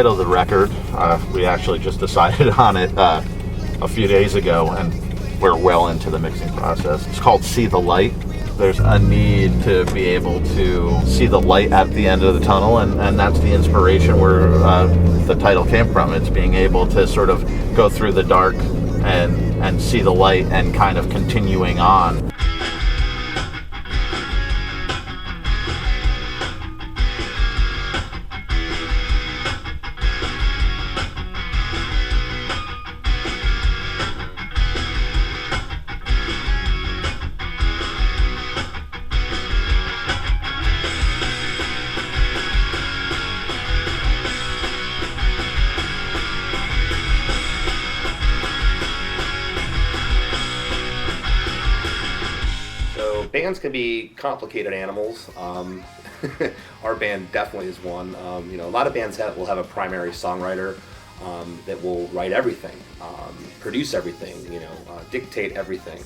title of the record. We actually just decided on it a few days ago, and we're well into the mixing process. It's called See the Light. There's a need to be able to see the light at the end of the tunnel, and that's the inspiration where the title came from. It's being able to sort of go through the dark and see the light and kind of continuing on. Bands can be complicated animals. Our band definitely is one. A lot of bands will have a primary songwriter that will write everything, produce everything, dictate everything.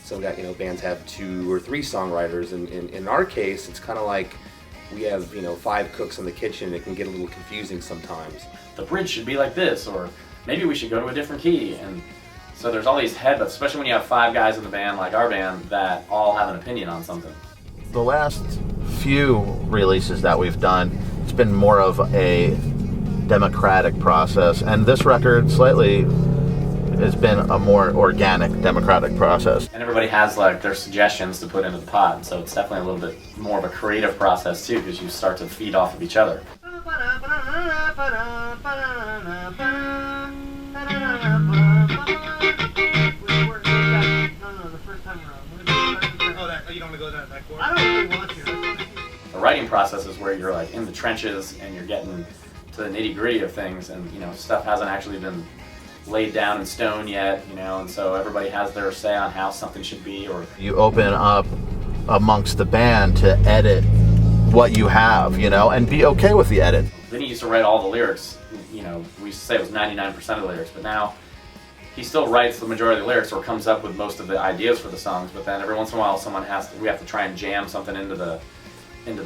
So that bands have 2 or 3 songwriters, and in our case, it's kind of like we have 5 cooks in the kitchen. It can get a little confusing sometimes. The bridge should be like this, or maybe we should go to a different key. And so there's all these headbutts, especially when you have 5 guys in the band like our band that all have an opinion on something. The last few releases that we've done, it's been more of a democratic process, and this record slightly has been a more organic democratic process. And everybody has like their suggestions to put into the pot, so it's definitely a little bit more of a creative process too, because you start to feed off of each other. The writing process is where you're like in the trenches and you're getting to the nitty-gritty of things, and stuff hasn't actually been laid down in stone yet, and so everybody has their say on how something should be. Or you open up amongst the band to edit what you have, and be okay with the edit. Vinny used to write all the lyrics. We used to say it was 99% of the lyrics, but now he still writes the majority of the lyrics or comes up with most of the ideas for the songs. But then every once in a while, we have to try and jam something into the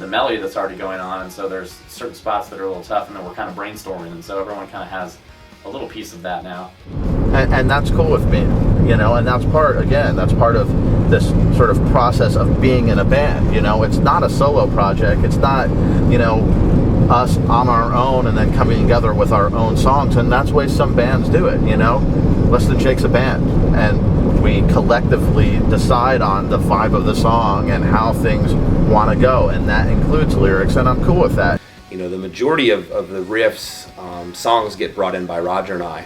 melody that's already going on. And so there's certain spots that are a little tough, and then we're kind of brainstorming. And so everyone kind of has a little piece of that now. And that's cool with me, and that's part of this sort of process of being in a band. It's not a solo project. It's not, us on our own and then coming together with our own songs, and that's the way some bands do it. Less Than Jake's a band, and we collectively decide on the vibe of the song and how things want to go, and that includes lyrics, and I'm cool with that. The majority of the riffs, songs get brought in by Roger and I.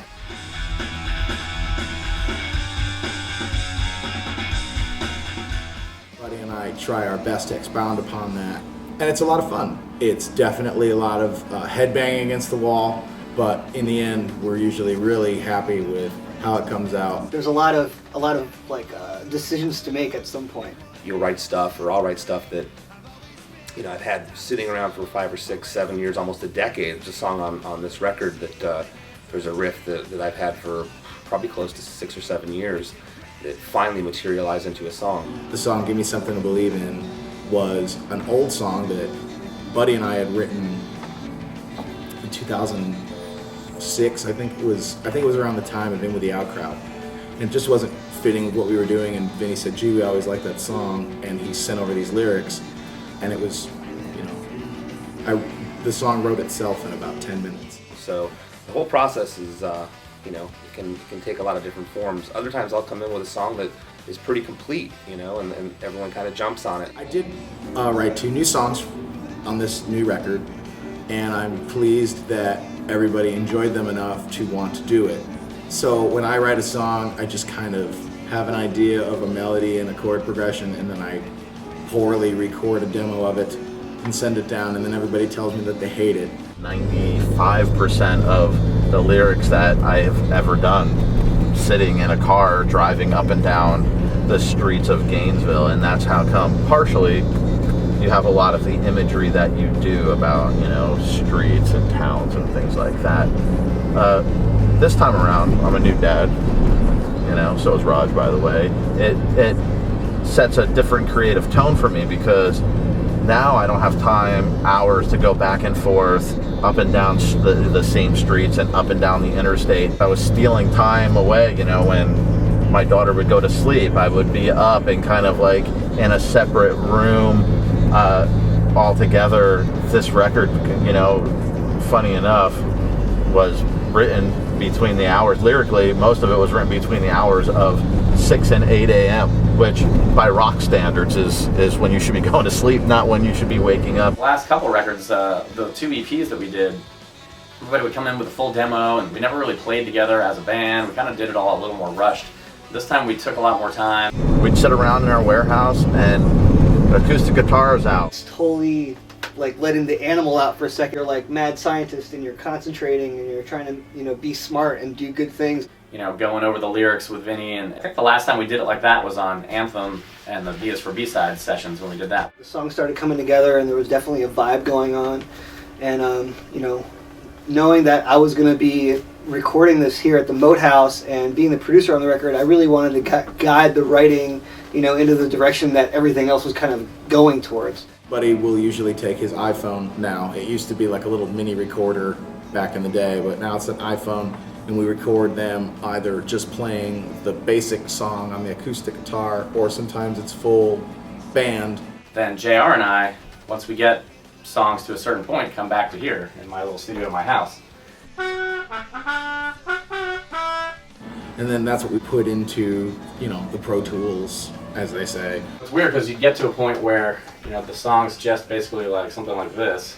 Buddy and I try our best to expound upon that, and it's a lot of fun. It's definitely a lot of headbanging against the wall, but in the end, we're usually really happy with how it comes out. There's a lot of decisions to make at some point. You'll write stuff, or I'll write stuff that I've had sitting around for 5 or 6, 7 years, almost a decade. There's a song on this record that there's a riff that I've had for probably close to 6 or 7 years that finally materialized into a song. The song "Give Me Something to Believe In" was an old song that Buddy and I had written in 2006. I think it was around the time of In With the Out Crowd, and it just wasn't fitting with what we were doing. And Vinny said, "Gee, we always liked that song," and he sent over these lyrics, and it was, the song wrote itself in about 10 minutes. So the whole process is, it can take a lot of different forms. Other times I'll come in with a song that is pretty complete, and everyone kind of jumps on it. I did write 2 new songs on this new record, and I'm pleased that everybody enjoyed them enough to want to do it. So when I write a song, I just kind of have an idea of a melody and a chord progression, and then I poorly record a demo of it and send it down, and then everybody tells me that they hate it. 95% of the lyrics that I have ever done sitting in a car driving up and down the streets of Gainesville, and that's how come partially you have a lot of the imagery that you do about, streets and towns and things like that. This time around, I'm a new dad, so is Raj, by the way. It sets a different creative tone for me because Now I don't have time, hours to go back and forth, up and down the same streets and up and down the interstate. I was stealing time away, you know, when my daughter would go to sleep. I would be up and kind of like in a separate room altogether. This record, you know, funny enough, was written between the hours, lyrically, most of it was written between the hours of 6 and 8 a.m., which by rock standards is when you should be going to sleep, not when you should be waking up. The last couple records, the 2 EPs that we did, everybody would come in with a full demo, and we never really played together as a band. We kind of did it all a little more rushed. This time we took a lot more time. We'd sit around in our warehouse and acoustic guitars out. It's totally like letting the animal out for a second. You're like mad scientist and you're concentrating and you're trying to, you know, be smart and do good things. You know, going over the lyrics with Vinny, and I think the last time we did it like that was on Anthem and the B is for B-Sides sessions when we did that. The songs started coming together and there was definitely a vibe going on. And, you know, knowing that I was going to be recording this here at the Moat House and being the producer on the record, I really wanted to guide the writing, you know, into the direction that everything else was kind of going towards. Buddy will usually take his iPhone now. It used to be like a little mini recorder back in the day, but now it's an iPhone, and we record them either just playing the basic song on the acoustic guitar, or sometimes it's full band. Then JR and I, once we get songs to a certain point, come back to here in my little studio in my house. And then that's what we put into, you know, the Pro Tools, as they say. It's weird because you get to a point where, you know, the song's just basically like something like this.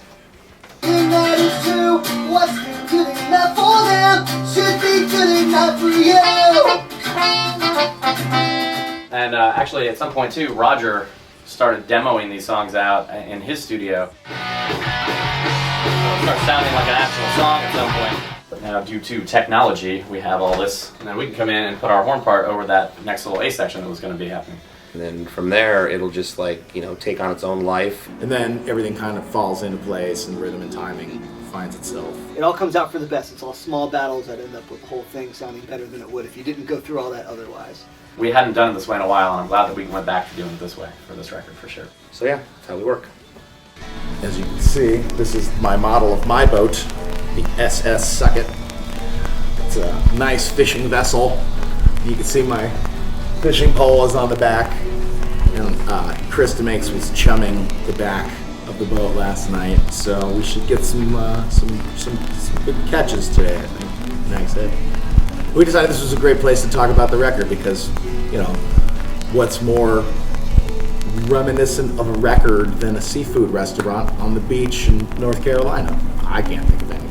What's good enough for them should be good enough for you. And actually, at some point too, Roger started demoing these songs out in his studio. So it started sounding like an actual song at some point. But now, due to technology, we have all this, and then we can come in and put our horn part over that next little A section that was going to be happening. And then from there, it'll just like, you know, take on its own life. And then everything kind of falls into place, and rhythm and timing finds itself. It all comes out for the best. It's all small battles that end up with the whole thing sounding better than it would if you didn't go through all that otherwise. We hadn't done it this way in a while, and I'm glad that we went back to doing it this way for this record, for sure. So yeah, that's how we work. As you can see, this is my model of my boat, the SS Sucket. It's a nice fishing vessel. You can see my fishing pole is on the back. And Chris DeMakes was chumming the back of the boat last night, so we should get some good catches today, I think. Nice head. We decided this was a great place to talk about the record because, you know, what's more reminiscent of a record than a seafood restaurant on the beach in North Carolina? I can't think of any.